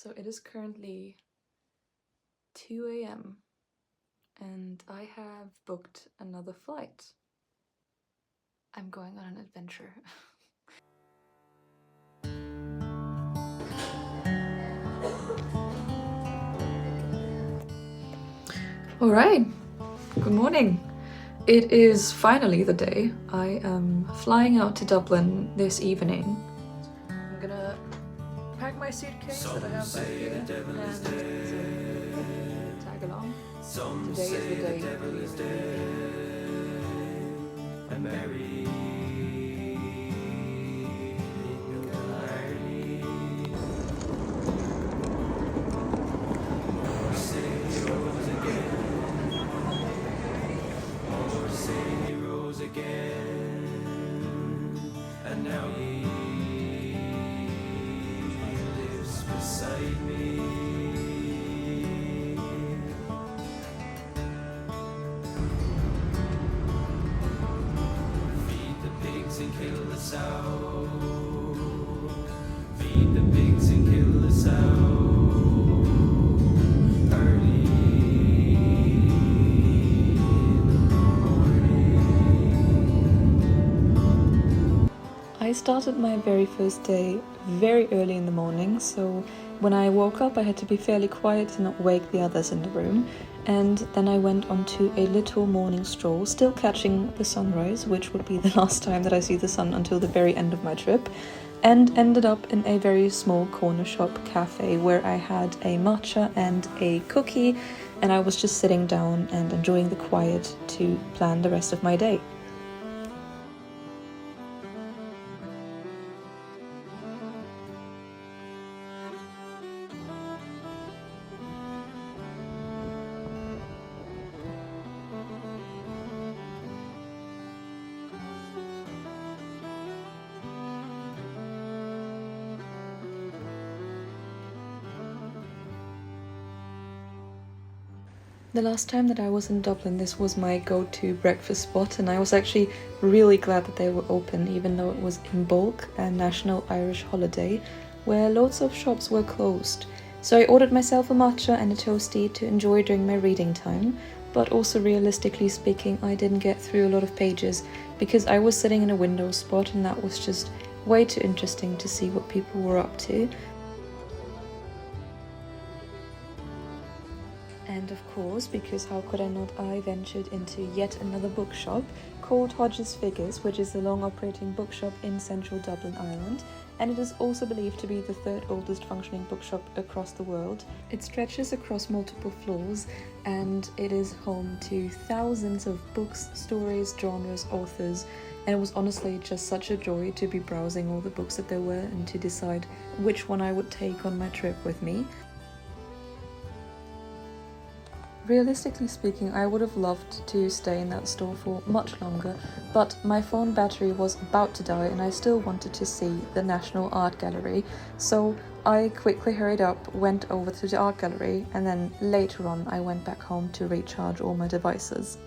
So it is currently 2 a.m. and I have booked another flight. I'm going on an adventure. Alright, good morning. It is finally the day. I am flying out to Dublin this evening. I'm gonna pack my suitcase that I have right here and tag along. Today is the day of leaving. And now he lives beside me. Feed the pigs and kill the sow. Feed the pigs and kill the sow. Early I started my very first day very early in the morning, so when I woke up I had to be fairly quiet to not wake the others in the room, and then I went on to a little morning stroll, still catching the sunrise, which would be the last time that I see the sun until the very end of my trip, and ended up in a very small corner shop cafe where I had a matcha and a cookie, and I was just sitting down and enjoying the quiet to plan the rest of my day. The last time that I was in Dublin, this was my go-to breakfast spot, and I was actually really glad that they were open, even though it was in bulk, a national Irish holiday, where loads of shops were closed. So I ordered myself a matcha and a toastie to enjoy during my reading time, but also realistically speaking, I didn't get through a lot of pages because I was sitting in a window spot and that was just way too interesting to see what people were up to. And of course, because how could I not, I ventured into yet another bookshop called Hodges Figures, which is a long-operating bookshop in central Dublin, Ireland, and it is also believed to be the third oldest functioning bookshop across the world. It stretches across multiple floors, and it is home to thousands of books, stories, genres, authors, and it was honestly just such a joy to be browsing all the books that there were and to decide which one I would take on my trip with me. Realistically speaking, I would have loved to stay in that store for much longer, but my phone battery was about to die and I still wanted to see the National Art Gallery, so I quickly hurried up, went over to the art gallery, and then later on I went back home to recharge all my devices.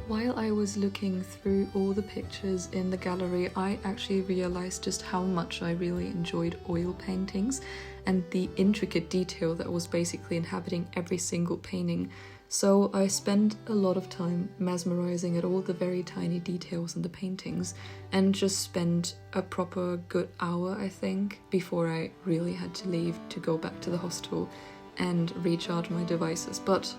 While I was looking through all the pictures in the gallery, I actually realized just how much I really enjoyed oil paintings and the intricate detail that was basically inhabiting every single painting. So I spent a lot of time mesmerizing at all the very tiny details in the paintings and just spent a proper good hour, I think, before I really had to leave to go back to the hostel and recharge my devices. But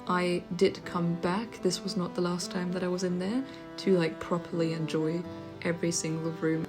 I did come back. This was not the last time that I was in there to properly enjoy every single room.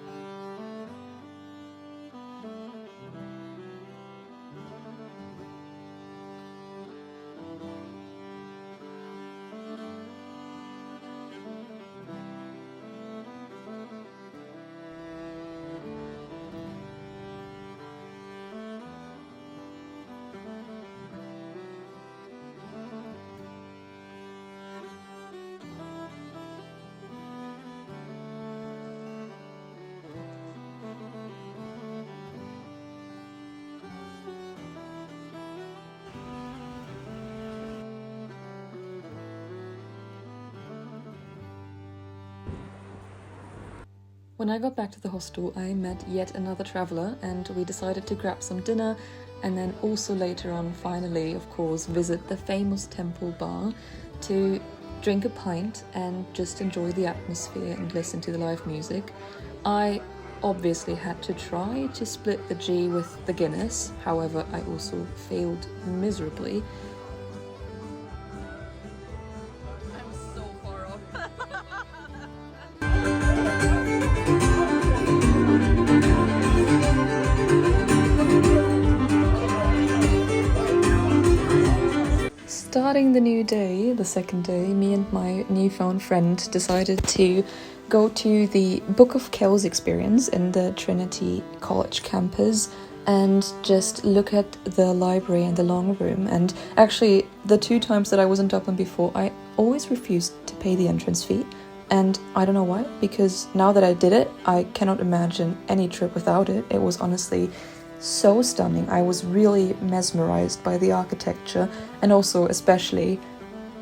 When I got back to the hostel, I met yet another traveller and we decided to grab some dinner and then also later on, finally, of course, visit the famous temple bar to drink a pint and just enjoy the atmosphere and listen to the live music. I obviously had to try to split the G with the Guinness, however, I also failed miserably. I'm so far off. Starting the new day, the second day, me and my newfound friend decided to go to the Book of Kells experience in the Trinity College campus and just look at the library and the long room. And actually, the 2 times that I was in Dublin before, I always refused to pay the entrance fee. And I don't know why, because now that I did it, I cannot imagine any trip without it. It was honestly so stunning. I was really mesmerized by the architecture and also especially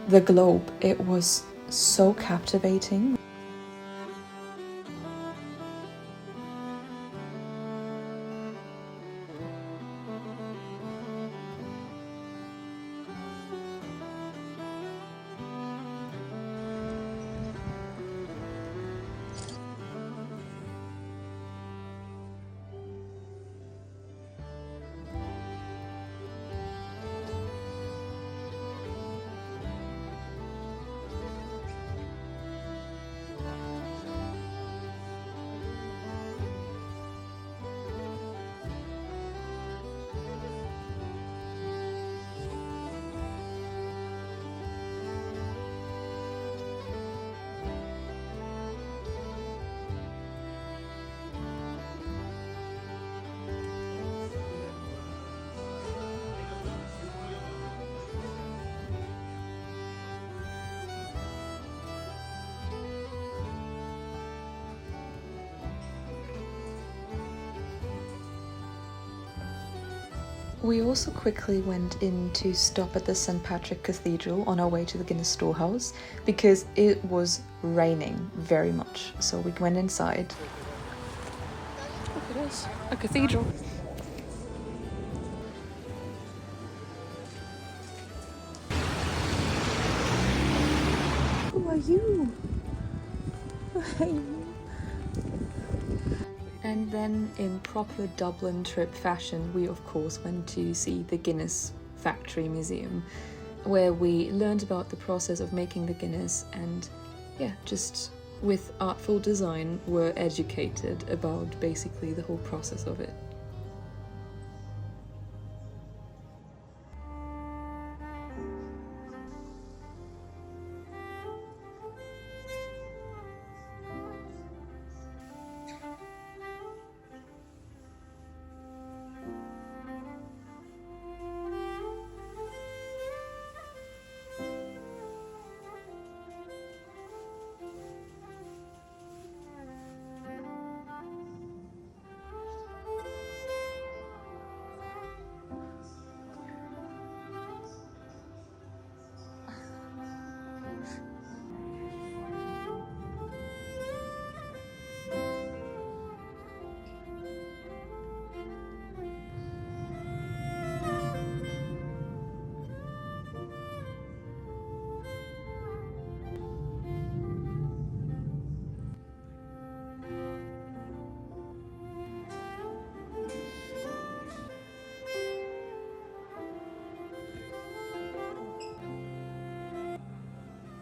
the globe. It was so captivating. We also quickly went in to stop at the St. Patrick Cathedral on our way to the Guinness storehouse because it was raining very much. So we went inside. Look at us, a cathedral. Who are you? And then in proper Dublin trip fashion, we of course went to see the Guinness Factory Museum, where we learned about the process of making the Guinness and yeah, just with artful design were educated about basically the whole process of it.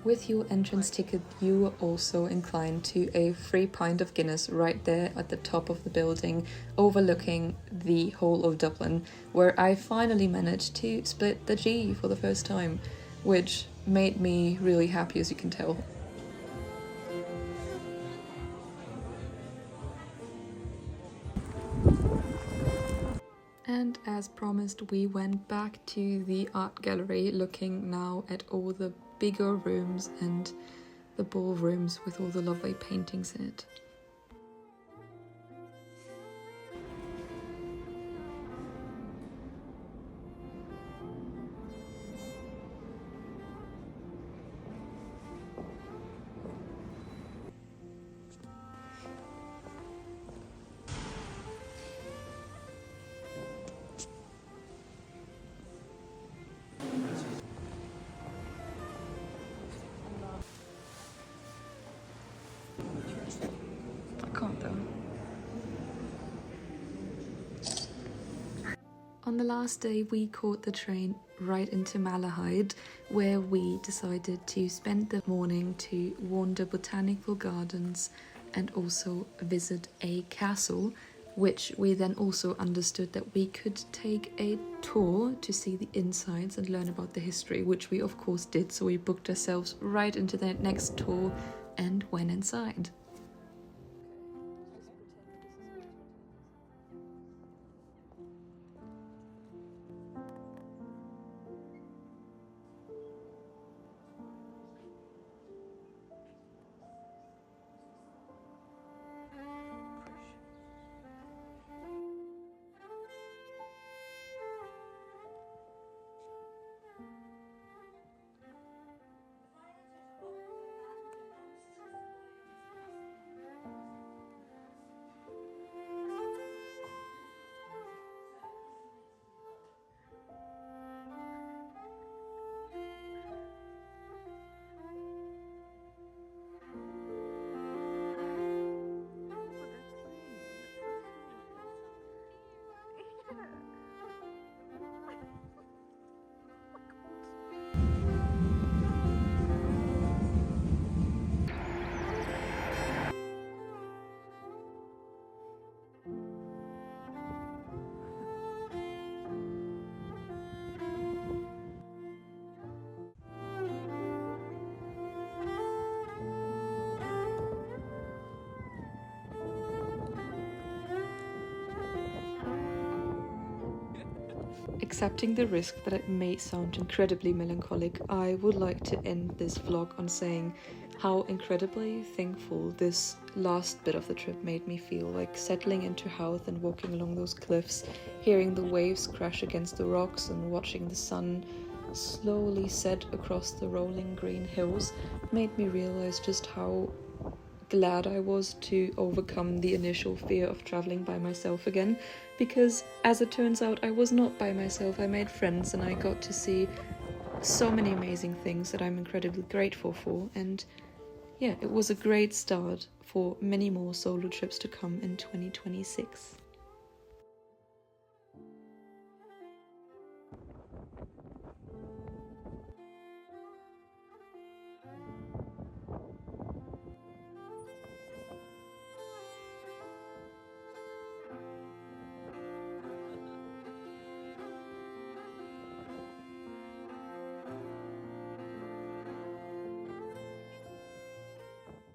With your entrance ticket, you were also inclined to a free pint of Guinness right there at the top of the building, overlooking the whole of Dublin, where I finally managed to split the G for the first time, which made me really happy, as you can tell. And as promised, we went back to the art gallery, looking now at all the bigger rooms and the ballrooms with all the lovely paintings in it. On the last day, we caught the train right into Malahide, where we decided to spend the morning to wander botanical gardens and also visit a castle, which we then also understood that we could take a tour to see the insides and learn about the history, which we of course did. So we booked ourselves right into the next tour and went inside. Accepting the risk that it may sound incredibly melancholic, I would like to end this vlog on saying how incredibly thankful this last bit of the trip made me feel, like settling into Howth and walking along those cliffs, hearing the waves crash against the rocks and watching the sun slowly set across the rolling green hills made me realize just how glad I was to overcome the initial fear of traveling by myself again, because as it turns out I was not by myself. I made friends and I got to see so many amazing things that I'm incredibly grateful for, and yeah, it was a great start for many more solo trips to come in 2026.